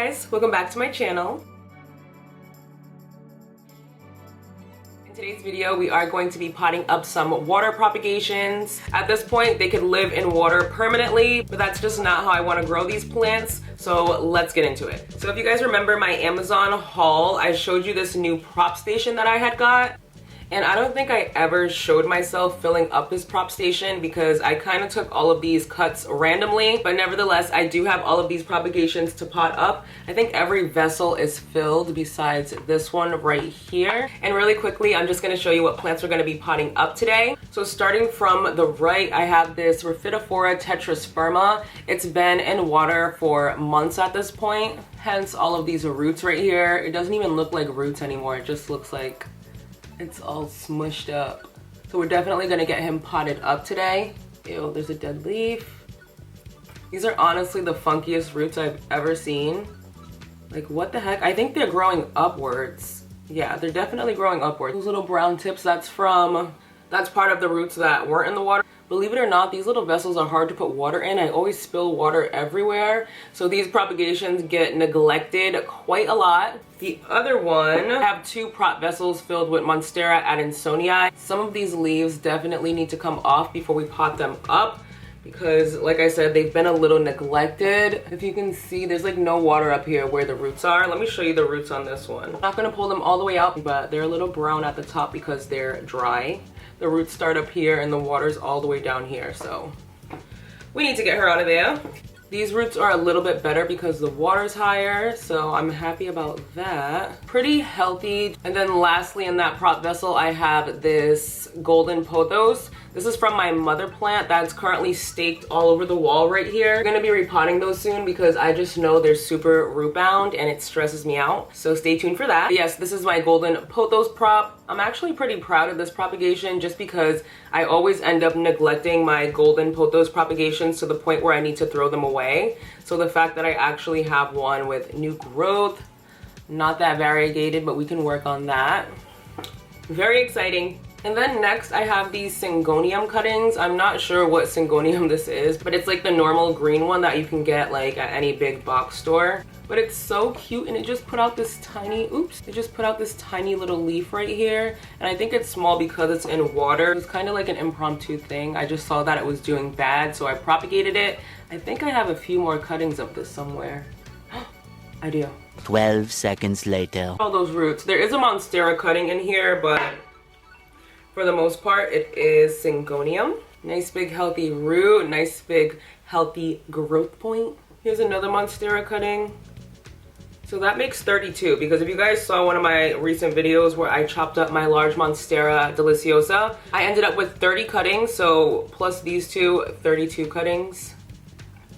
guys, welcome back to my channel. In today's video, we are going to be potting up some water propagations. At this point, they could live in water permanently, but that's just not how I want to grow these plants. So let's get into it. So if you guys remember my Amazon haul, I showed you this new prop station that I had got. And I don't think I ever showed myself filling up this prop station because I kind of took all of these cuts randomly, but nevertheless, I do have all of these propagations to pot up. I think every vessel is filled besides this one right here. And really quickly, I'm just gonna show you what plants we're gonna be potting up today. So starting from the right, I have this Rhaphidophora tetrasperma. It's been in water for months at this point, hence all of these roots right here. It doesn't even look like roots anymore. It just looks like it's all smushed up. So we're definitely gonna get him potted up today. Ew, there's a dead leaf. These are honestly the funkiest roots I've ever seen. Like, what the heck? I think they're growing upwards. Yeah, they're definitely growing upwards. Those little brown tips, that's part of the roots that weren't in the water. Believe it or not, these little vessels are hard to put water in. I always spill water everywhere. So these propagations get neglected quite a lot. The other one, I have two prop vessels filled with monstera adansonii. Some of these leaves definitely need to come off before we pot them up because, like I said, they've been a little neglected. If you can see, there's like no water up here where the roots are. Let me show you the roots on this one. I'm not gonna pull them all the way out, but they're a little brown at the top because they're dry. The roots start up here and the water's all the way down here, so we need to get her out of there. These roots are a little bit better because the water's higher, so I'm happy about that. Pretty healthy. And then lastly, in that prop vessel, I have this golden pothos. This is from my mother plant that's currently staked all over the wall right here. I'm gonna be repotting those soon because I just know they're super root bound and it stresses me out. So stay tuned for that. But yes, this is my golden pothos prop. I'm actually pretty proud of this propagation just because I always end up neglecting my golden pothos propagations to the point where I need to throw them away. So the fact that I actually have one with new growth, not that variegated, but we can work on that. Very exciting. And then next I have these syngonium cuttings. I'm not sure what syngonium this is, but it's like the normal green one that you can get like at any big box store. But it's so cute and it just put out this tiny, it just put out this tiny little leaf right here. And I think it's small because it's in water. It's kind of like an impromptu thing. I just saw that it was doing bad, so I propagated it. I think I have a few more cuttings of this somewhere. I do. 12 seconds later. All those roots. There is a monstera cutting in here, but for the most part, it is syngonium. Nice big healthy root, nice big healthy growth point. Here's another monstera cutting. So that makes 32 because if you guys saw one of my recent videos where I chopped up my large monstera deliciosa, I ended up with 30 cuttings, so plus these two, 32 cuttings.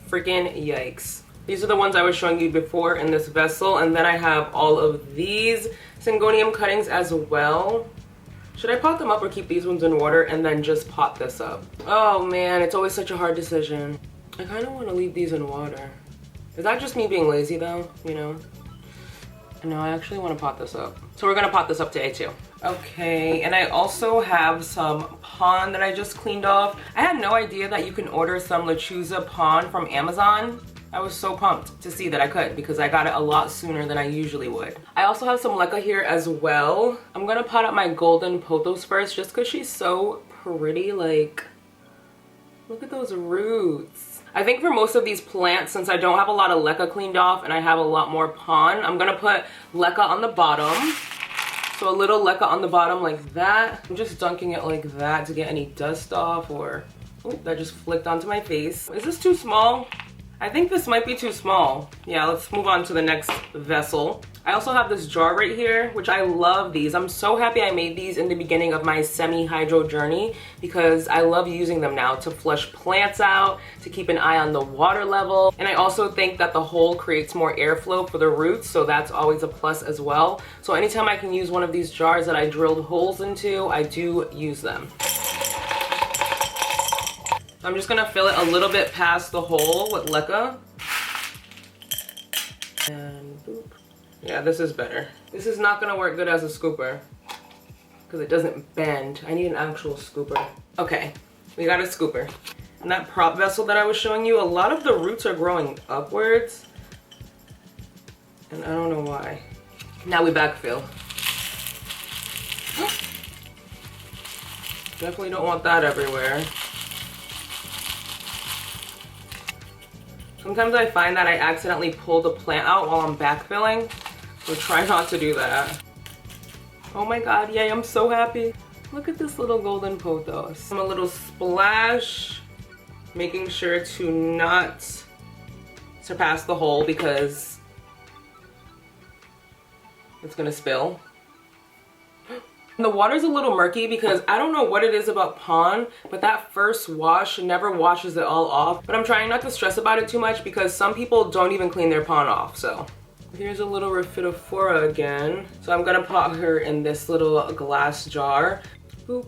Freaking yikes. These are the ones I was showing you before in this vessel, and then I have all of these syngonium cuttings as well. Should I pot them up or keep these ones in water and then just pot this up? Oh man, it's always such a hard decision. I kind of want to leave these in water. Is that just me being lazy though, you know? No, I actually want to pot this up. So we're gonna pot this up today too. Okay, and I also have some pon that I just cleaned off. I had no idea that you can order some lechuza pon from Amazon. I was so pumped to see that I could because I got it a lot sooner than I usually would. I also have some leca here as well. I'm gonna pot up my golden pothos first just because she's so pretty. Like, look at those roots. I think for most of these plants, since I don't have a lot of leca cleaned off and I have a lot more pon, I'm gonna put leca on the bottom. So a little leca on the bottom like that. I'm just dunking it like that to get any dust off or, oh, that just flicked onto my face. Is this too small? I think this might be too small. Yeah, let's move on to the next vessel. I also have this jar right here, which I love these. I'm so happy I made these in the beginning of my semi-hydro journey because I love using them now to flush plants out, to keep an eye on the water level. And I also think that the hole creates more airflow for the roots, so that's always a plus as well. So anytime I can use one of these jars that I drilled holes into, I do use them. I'm just gonna fill it a little bit past the hole with leca. And boop. Yeah, this is better. This is not gonna work good as a scooper because it doesn't bend. I need an actual scooper. Okay, we got a scooper. And that prop vessel that I was showing you, a lot of the roots are growing upwards. and I don't know why. Now we backfill. Definitely don't want that everywhere. Sometimes I find that I accidentally pull the plant out while I'm backfilling, so try not to do that. Oh my god, yay, I'm so happy. Look at this little golden pothos. A little splash, making sure to not surpass the hole because it's gonna spill. The water's a little murky because I don't know what it is about pond, but that first wash never washes it all off. But I'm trying not to stress about it too much because some people don't even clean their pond off, so. Here's a little Rhaphidophora again. So I'm gonna pot her in this little glass jar. Boop.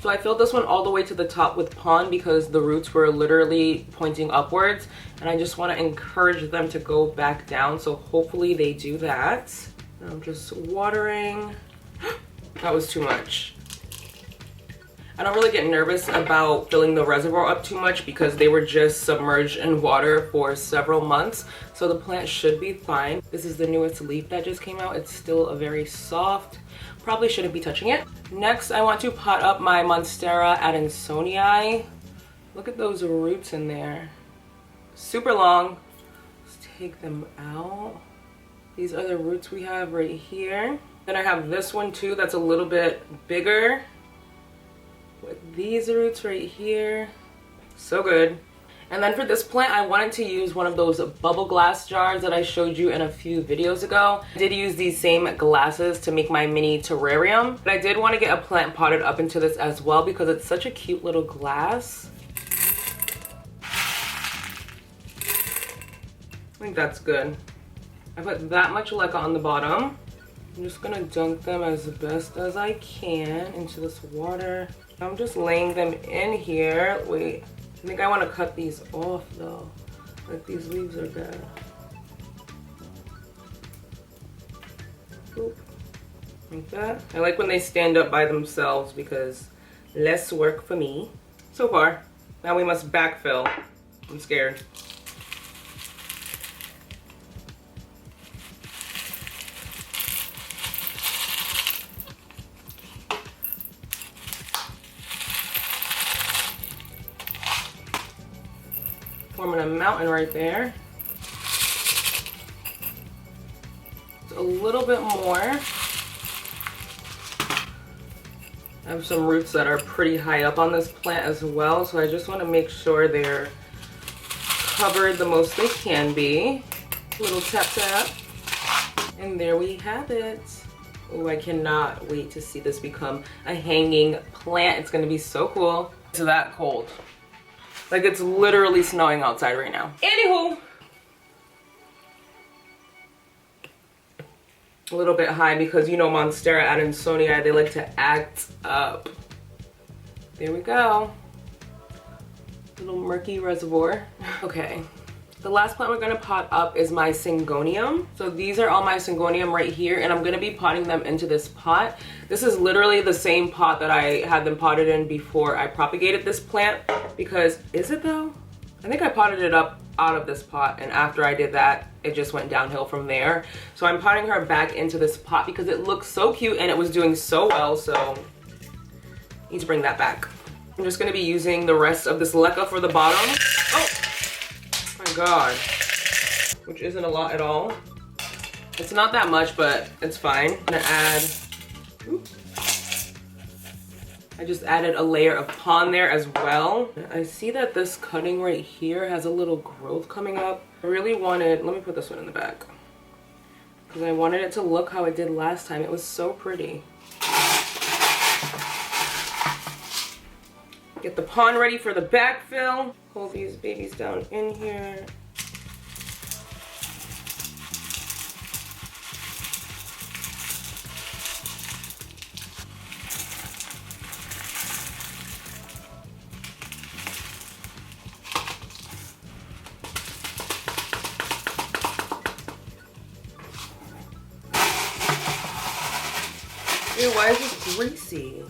So I filled this one all the way to the top with pond because the roots were literally pointing upwards, and I just want to encourage them to go back down, so hopefully they do that. And I'm just watering. That was too much. I don't really get nervous about filling the reservoir up too much because they were just submerged in water for several months, so the plant should be fine. This is the newest leaf that just came out. It's still a very soft. Probably shouldn't be touching it. Next, I want to pot up my monstera adansonii. Look at those roots in there. Super long. Let's take them out. These are the roots we have right here. Then I have this one too that's a little bit bigger. With these roots right here. So good. And then for this plant, I wanted to use one of those bubble glass jars that I showed you in a few videos ago. I did use these same glasses to make my mini terrarium, but I did want to get a plant potted up into this as well because it's such a cute little glass. I think that's good. I put that much leca on the bottom. I'm just gonna dunk them as best as I can into this water. I'm just laying them in here. Wait. I think I want to cut these off though. Like these leaves are bad. Oop. Like that. I like when they stand up by themselves because less work for me. So far. Now we must backfill. I'm scared. Forming a mountain right there. A little bit more. I have some roots that are pretty high up on this plant as well, so I just want to make sure they're covered the most they can be. Little tap tap. And there we have it. Oh, I cannot wait to see this become a hanging plant. It's going to be so cool. It's that cold. Like it's literally snowing outside right now. Anywho. A little bit high because you know monstera adansonii, they like to act up. There we go. Little murky reservoir. Okay. The last plant we're gonna pot up is my syngonium. So these are all my syngonium right here, and I'm gonna be potting them into this pot. This is literally the same pot that I had them potted in before I propagated this plant because, is it though? I think I potted it up out of this pot, and after I did that, it just went downhill from there. So I'm potting her back into this pot because it looks so cute and it was doing so well, so I need to bring that back. I'm just gonna be using the rest of this leca for the bottom. Oh! My god, which isn't a lot at all. It's not that much, but it's fine. I'm gonna add, I just added a layer of pond there as well. I see that this cutting right here has a little growth coming up. I really wanted, let me put this one in the back, because I wanted it to look how it did last time. It was so pretty. Get the pond ready for the backfill. Hold these babies down in here. Ew, why is this greasy?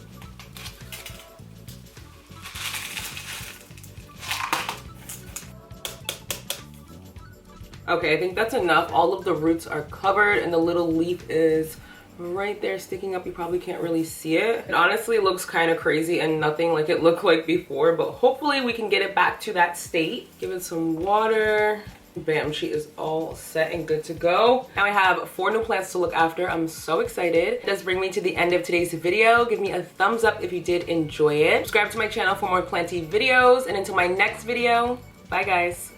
Okay, I think that's enough. All of the roots are covered and the little leaf is right there sticking up. You probably can't really see it. It honestly looks kind of crazy and nothing like it looked like before, but hopefully we can get it back to that state. Give it some water. Bam, she is all set and good to go. Now I have 4 new plants to look after. I'm so excited. It does bring me to the end of today's video. Give me a thumbs up if you did enjoy it. Subscribe to my channel for more planty videos, and until my next video, bye guys.